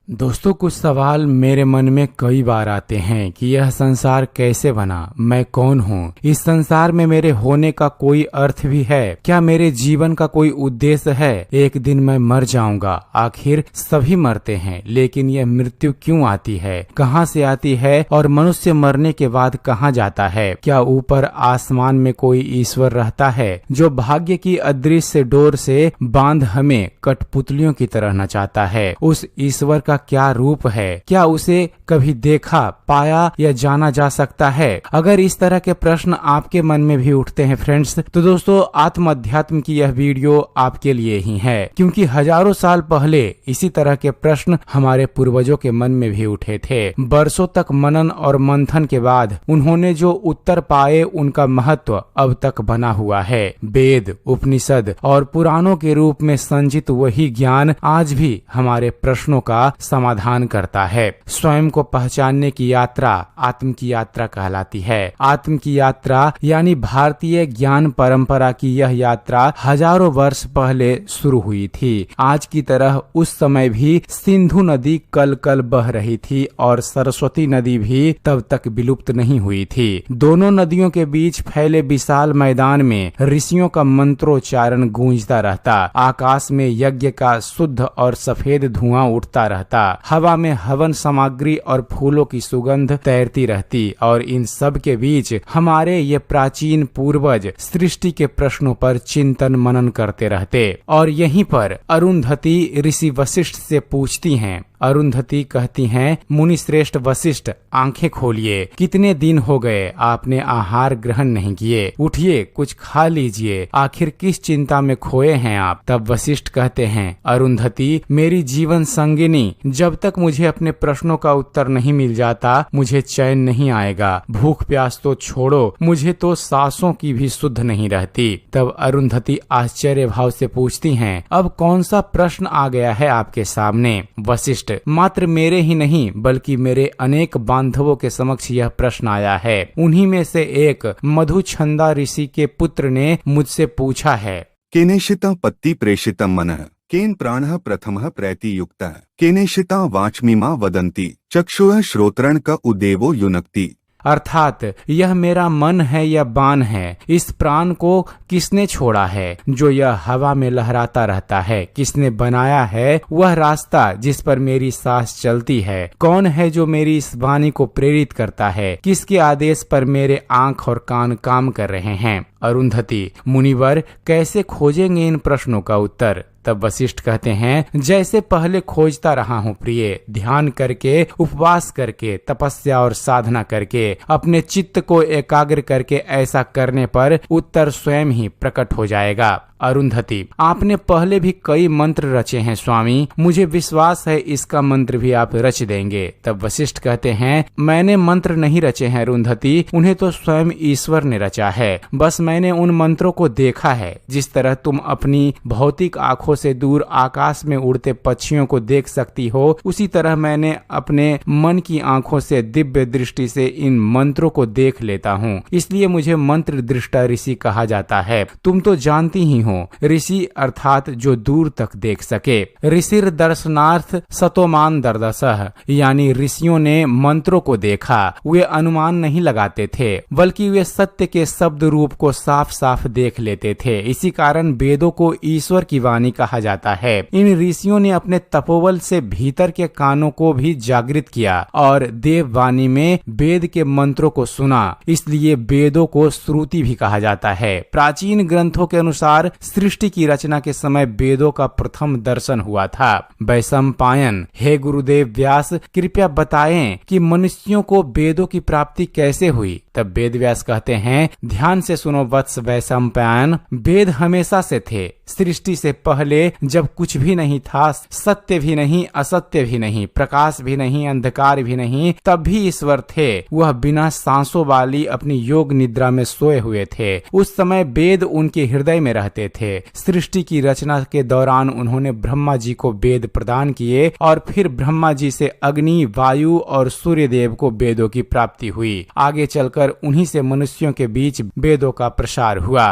दोस्तों, कुछ सवाल मेरे मन में कई बार आते हैं कि यह संसार कैसे बना, मैं कौन हूँ, इस संसार में मेरे होने का कोई अर्थ भी है, क्या मेरे जीवन का कोई उद्देश्य है, एक दिन मैं मर जाऊंगा, आखिर सभी मरते हैं, लेकिन यह मृत्यु क्यों आती है, कहाँ से आती है और मनुष्य मरने के बाद कहाँ जाता है, क्या ऊपर आसमान में कोई ईश्वर रहता है जो भाग्य की अदृश्य डोर से बांध हमें कठपुतलियों की तरह नचाता है। उस ईश्वर का क्या रूप है, क्या उसे कभी देखा, पाया या जाना जा सकता है? अगर इस तरह के प्रश्न आपके मन में भी उठते हैं फ्रेंड्स, तो दोस्तों आत्म अध्यात्म की यह वीडियो आपके लिए ही है, क्योंकि हजारों साल पहले इसी तरह के प्रश्न हमारे पूर्वजों के मन में भी उठे थे। बरसों तक मनन और मंथन के बाद उन्होंने जो उत्तर पाए उनका महत्व अब तक बना हुआ है। वेद, उपनिषद और पुराणों के रूप में संचित वही ज्ञान आज भी हमारे प्रश्नों का समाधान करता है। स्वयं को पहचानने की यात्रा आत्म की यात्रा कहलाती है। आत्म की यात्रा यानी भारतीय ज्ञान परंपरा की यह यात्रा हजारों वर्ष पहले शुरू हुई थी। आज की तरह उस समय भी सिंधु नदी कल कल बह रही थी और सरस्वती नदी भी तब तक विलुप्त नहीं हुई थी। दोनों नदियों के बीच फैले विशाल मैदान में ऋषियों का मंत्रोच्चारण गूंजता रहता। आकाश में यज्ञ का शुद्ध और सफेद धुआं उठता रहता। हवा में हवन सामग्री और फूलों की सुगंध तैरती रहती और इन सब के बीच हमारे ये प्राचीन पूर्वज सृष्टि के प्रश्नों पर चिंतन मनन करते रहते। और यहीं पर अरुंधति ऋषि वशिष्ठ से पूछती हैं। अरुंधति कहती हैं, मुनि श्रेष्ठ वशिष्ठ, आंखें खोलिए, कितने दिन हो गए आपने आहार ग्रहण नहीं किए, उठिए कुछ खा लीजिए, आखिर किस चिंता में खोए हैं आप? तब वशिष्ठ कहते हैं, अरुंधति मेरी जीवन संगिनी, जब तक मुझे अपने प्रश्नों का उत्तर नहीं मिल जाता मुझे चैन नहीं आएगा। भूख प्यास तो छोड़ो, मुझे तो सांसों की भी शुद्ध नहीं रहती। तब अरुंधति आश्चर्य भाव से पूछती हैं, अब कौन सा प्रश्न आ गया है आपके सामने? वशिष्ठ, मात्र मेरे ही नहीं बल्कि मेरे अनेक बांधवों के समक्ष यह प्रश्न आया है। उन्हीं में से एक मधुछंदा ऋषि के पुत्र ने मुझसे पूछा है, केनेशिता पत्ति प्रेषितम मनः केन प्राणः प्रथमः प्रैति युक्तः केनेशिता वाचमिमा वदन्ति चक्षुः श्रोत्रण का उदेवो युनक्ति। अर्थात यह मेरा मन है या बाण है, इस प्राण को किसने छोड़ा है जो यह हवा में लहराता रहता है? किसने बनाया है वह रास्ता जिस पर मेरी सांस चलती है? कौन है जो मेरी इस वाणी को प्रेरित करता है? किसके आदेश पर मेरे आंख और कान काम कर रहे हैं? अरुंधति, मुनिवर कैसे खोजेंगे इन प्रश्नों का उत्तर? तब वशिष्ठ कहते हैं, जैसे पहले खोजता रहा हूँ प्रिय, ध्यान करके, उपवास करके, तपस्या और साधना करके, अपने चित्त को एकाग्र करके ऐसा करने पर उत्तर स्वयं ही प्रकट हो जाएगा। अरुंधति, आपने पहले भी कई मंत्र रचे हैं स्वामी, मुझे विश्वास है इसका मंत्र भी आप रच देंगे। तब वशिष्ठ कहते हैं, मैंने मंत्र नहीं रचे हैं अरुंधति, उन्हें तो स्वयं ईश्वर ने रचा है। बस मैंने उन मंत्रों को देखा है। जिस तरह तुम अपनी भौतिक आंखों से दूर आकाश में उड़ते पक्षियों को देख सकती हो, उसी तरह मैंने अपने मन की आंखों से दिव्य दृष्टि से इन मंत्रों को देख लेता हूँ, इसलिए मुझे मंत्र दृष्टा ऋषि कहा जाता है। तुम तो जानती ही हो, ऋषि अर्थात जो दूर तक देख सके। ऋषिर दर्शनार्थ सतोमान दर्दसः, यानी ऋषियों ने मंत्रों को देखा, वे अनुमान नहीं लगाते थे बल्कि वे सत्य के शब्द रूप को साफ साफ देख लेते थे। इसी कारण वेदों को ईश्वर की वाणी कहा जाता है। इन ऋषियों ने अपने तपोबल से भीतर के कानों को भी जागृत किया और देव वाणी में वेद के मंत्रों को सुना, इसलिए वेदों को श्रुति भी कहा जाता है। प्राचीन ग्रंथों के अनुसार सृष्टि की रचना के समय वेदों का प्रथम दर्शन हुआ था। वैशंपायन, हे गुरुदेव व्यास, कृपया बताएं कि मनुष्यों को वेदों की प्राप्ति कैसे हुई? तब वेद व्यास कहते हैं, ध्यान से सुनो वत्स वैशंपायन, वेद हमेशा से थे। सृष्टि से पहले जब कुछ भी नहीं था, सत्य भी नहीं, असत्य भी नहीं, प्रकाश भी नहीं, अंधकार भी नहीं, तब भी ईश्वर थे। वह बिना सांसों वाली अपनी योग निद्रा में सोए हुए थे। उस समय वेद उनके हृदय में रहते थे। सृष्टि की रचना के दौरान उन्होंने ब्रह्मा जी को वेद प्रदान किए और फिर ब्रह्मा जी से अग्नि, वायु और सूर्य देव को वेदों की प्राप्ति हुई। आगे चलकर उन्हीं से मनुष्यों के बीच वेदों का प्रसार हुआ।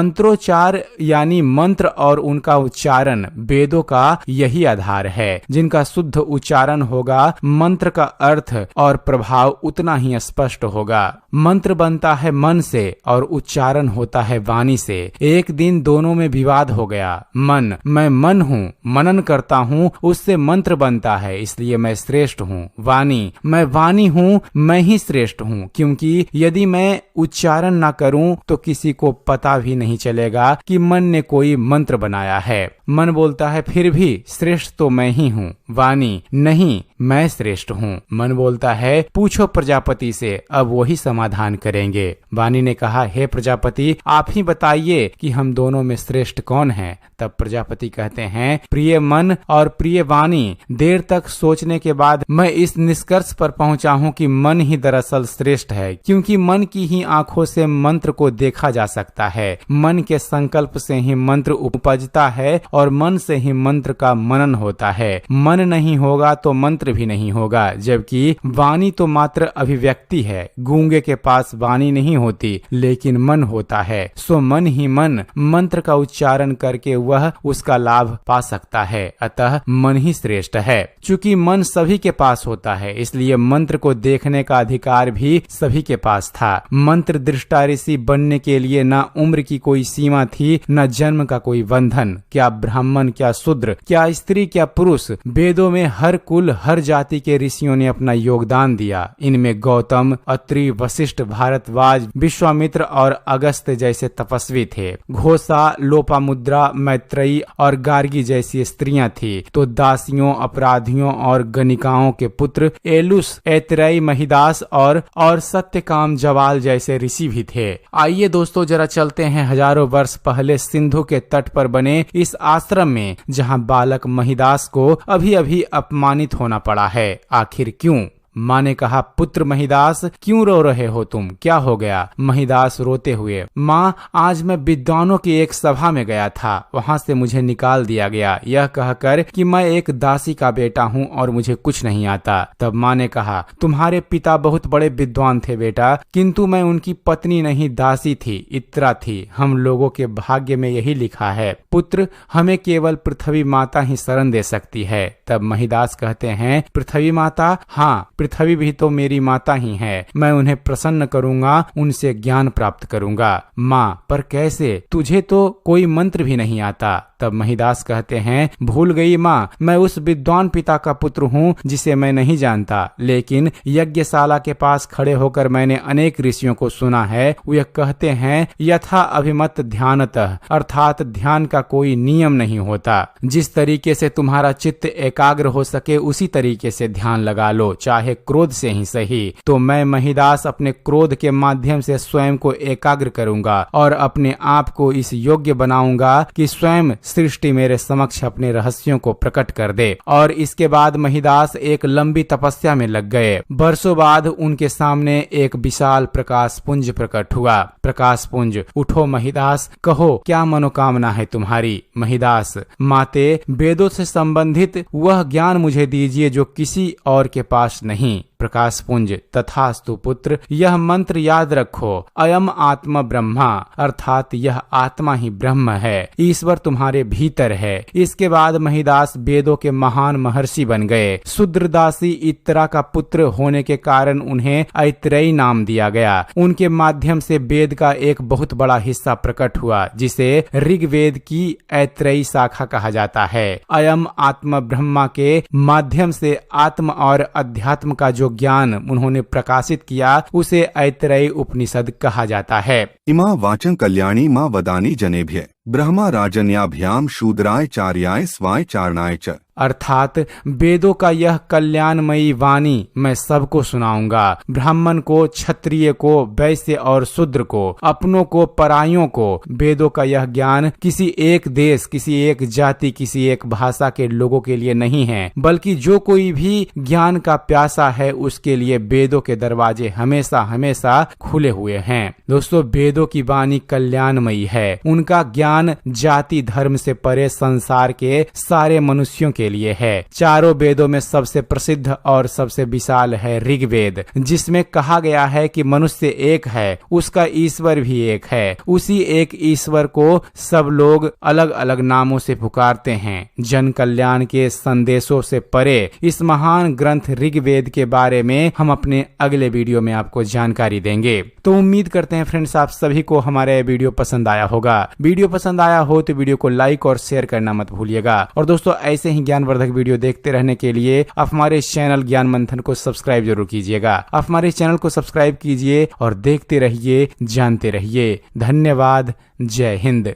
मंत्रोच्चार यानी मंत्र और उनका उच्चारण वेदों का यही आधार है। जिनका शुद्ध उच्चारण होगा मंत्र का अर्थ और प्रभाव उतना ही स्पष्ट होगा। मंत्र बनता है मन से और उच्चारण होता है वाणी से। एक दिन दोनों में विवाद हो गया। मैं मन हूँ, मनन करता हूँ, उससे मंत्र बनता है, इसलिए मैं श्रेष्ठ हूँ। वाणी, मैं वाणी हूँ, मैं ही श्रेष्ठ हूँ, क्योंकि यदि मैं उच्चारण ना करूँ तो किसी को पता भी नहीं चलेगा कि मन ने कोई मंत्र बनाया है। मन बोलता है फिर भी श्रेष्ठ तो मैं ही हूँ। वाणी, नहीं, मैं श्रेष्ठ हूँ। मन बोलता है पूछो प्रजापति से, अब वही समाधान करेंगे। वाणी ने कहा, हे प्रजापति, आप ही बताइए कि हम दोनों में श्रेष्ठ कौन है। तब प्रजापति कहते हैं, प्रिय मन और प्रिय वाणी, देर तक सोचने के बाद मैं इस निष्कर्ष पर पहुंचा हूं कि मन ही दरअसल श्रेष्ठ है, क्योंकि मन की ही आंखों से मंत्र को देखा जा सकता है। मन के संकल्प से ही मंत्र उपजता है और मन से ही मंत्र का मनन होता है। मन नहीं होगा तो मंत्र भी नहीं होगा, जबकि वाणी तो मात्र अभिव्यक्ति है। गूंगे के पास वाणी नहीं होती, लेकिन मन होता है। सो मन ही मन मंत्र का उच्चारण करके वह उसका लाभ पा सकता है। अतः मन ही श्रेष्ठ है। चूंकि मन सभी के पास होता है, इसलिए मंत्र को देखने का अधिकार भी सभी के पास था। मंत्र दृष्टा ऋषि बनने के लिए न उम्र की कोई सीमा थी, न जन्म का कोई बंधन। क्या ब्राह्मण, क्या शूद्र, क्या स्त्री, क्या पुरुष, वेदों में हर कुल हर जाति के ऋषियों ने अपना योगदान दिया। इनमें गौतम, अत्रि, वशिष्ठ, भारद्वाज, विश्वामित्र और अगस्त्य जैसे तपस्वी थे। घोषा, लोपामुद्रा, मैत्रेयी और गार्गी जैसी स्त्रियां थी। तो दासियों, अपराधियों और गणिकाओं के पुत्र एलुस, ऐतरेय, महिदास और सत्यकाम जवाल जैसे ऋषि भी थे। आइए दोस्तों जरा चलते हैं हजारों वर्ष पहले सिंधु के तट पर बने इस आश्रम में, जहां बालक महिदास को अभी अभी अपमानित होना पड़ा है। आखिर क्यों? माँ ने कहा, पुत्र महिदास, क्यों रो रहे हो तुम? क्या हो गया? महिदास रोते हुए, माँ, आज मैं विद्वानों की एक सभा में गया था, वहाँ से मुझे निकाल दिया गया, यह कहकर कि मैं एक दासी का बेटा हूँ और मुझे कुछ नहीं आता। तब माँ ने कहा, तुम्हारे पिता बहुत बड़े विद्वान थे बेटा, किंतु मैं उनकी पत्नी नहीं, दासी थी, इत्रा थी। हम लोगों के भाग्य में यही लिखा है। पुत्र, हमें केवल पृथ्वी माता ही शरण दे सकती है। तब महिदास कहते हैं, पृथ्वी माता? हाँ, पृथ्वी भी तो मेरी माता ही है। मैं उन्हें प्रसन्न करूंगा, उनसे ज्ञान प्राप्त करूंगा। माँ, पर कैसे? तुझे तो कोई मंत्र भी नहीं आता। तब महिदास कहते हैं, भूल गई माँ, मैं उस विद्वान पिता का पुत्र हूँ जिसे मैं नहीं जानता, लेकिन यज्ञशाला के पास खड़े होकर मैंने अनेक ऋषियों को सुना है। वे कहते हैं, यथा अभिमत ध्यानतः, अर्थात ध्यान का कोई नियम नहीं होता। जिस तरीके से तुम्हारा चित्त एकाग्र हो सके उसी तरीके से ध्यान लगा लो, चाहे क्रोध से ही सही। तो मैं महिदास अपने क्रोध के माध्यम से स्वयं को एकाग्र करूंगा और अपने आप को इस योग्य बनाऊंगा कि स्वयं सृष्टि मेरे समक्ष अपने रहस्यों को प्रकट कर दे। और इसके बाद महिदास एक लंबी तपस्या में लग गए। वर्षों बाद उनके सामने एक विशाल प्रकाश पुंज प्रकट हुआ। प्रकाश पुंज, उठो महिदास, कहो क्या मनोकामना है तुम्हारी? महिदास, माते, वेदों से संबंधित वह ज्ञान मुझे दीजिए जो किसी और के पास नहीं। प्रकाश पुंज, तथास्तु पुत्र, यह मंत्र याद रखो, अयम आत्मा ब्रह्मा, अर्थात यह आत्मा ही ब्रह्म है, ईश्वर तुम्हारे भीतर है। इसके बाद महिदास वेदों के महान महर्षि बन गए। शूद्रदासी इत्रा का पुत्र होने के कारण उन्हें ऐतरेय नाम दिया गया। उनके माध्यम से वेद का एक बहुत बड़ा हिस्सा प्रकट हुआ, जिसे ऋग्वेद की ऐतरेयी शाखा कहा जाता है। अयम आत्मा ब्रह्मा के माध्यम से आत्म और अध्यात्म का जो ज्ञान उन्होंने प्रकाशित किया उसे ऐतरेय उपनिषद कहा जाता है। इमा वाचं कल्याणी मां वदानी जनेभ्य ब्रह्मा राजन्याभ्याम शूद्राय चार्याय स्वाय चारणाय च, अर्थात वेदों का यह कल्याणमयी वाणी मैं सबको सुनाऊंगा, ब्राह्मण को, क्षत्रिय को, वैश्य और शूद्र को, अपनों को, परायों को। वेदों का यह ज्ञान किसी एक देश, किसी एक जाति, किसी एक भाषा के लोगों के लिए नहीं है, बल्कि जो कोई भी ज्ञान का प्यासा है उसके लिए वेदों के दरवाजे हमेशा हमेशा खुले हुए हैं। दोस्तों, वेदों की वाणी कल्याणमयी है। उनका ज्ञान ज्ञान जाति धर्म से परे संसार के सारे मनुष्यों के लिए है। चारों वेदों में सबसे प्रसिद्ध और सबसे विशाल है ऋग्वेद, जिसमें कहा गया है कि मनुष्य एक है, उसका ईश्वर भी एक है। उसी एक ईश्वर को सब लोग अलग अलग नामों से पुकारते हैं। जन कल्याण के संदेशों से परे इस महान ग्रंथ ऋग्वेद के बारे में हम अपने अगले वीडियो में आपको जानकारी देंगे। तो उम्मीद करते हैं फ्रेंड्स आप सभी को हमारा यह वीडियो पसंद आया होगा। वीडियो पसंद आया हो तो वीडियो को लाइक और शेयर करना मत भूलिएगा। और दोस्तों ऐसे ही ज्ञानवर्धक वीडियो देखते रहने के लिए आप हमारे चैनल ज्ञान मंथन को सब्सक्राइब जरूर कीजिएगा। आप हमारे चैनल को सब्सक्राइब कीजिए और देखते रहिए, जानते रहिए। धन्यवाद। जय हिंद।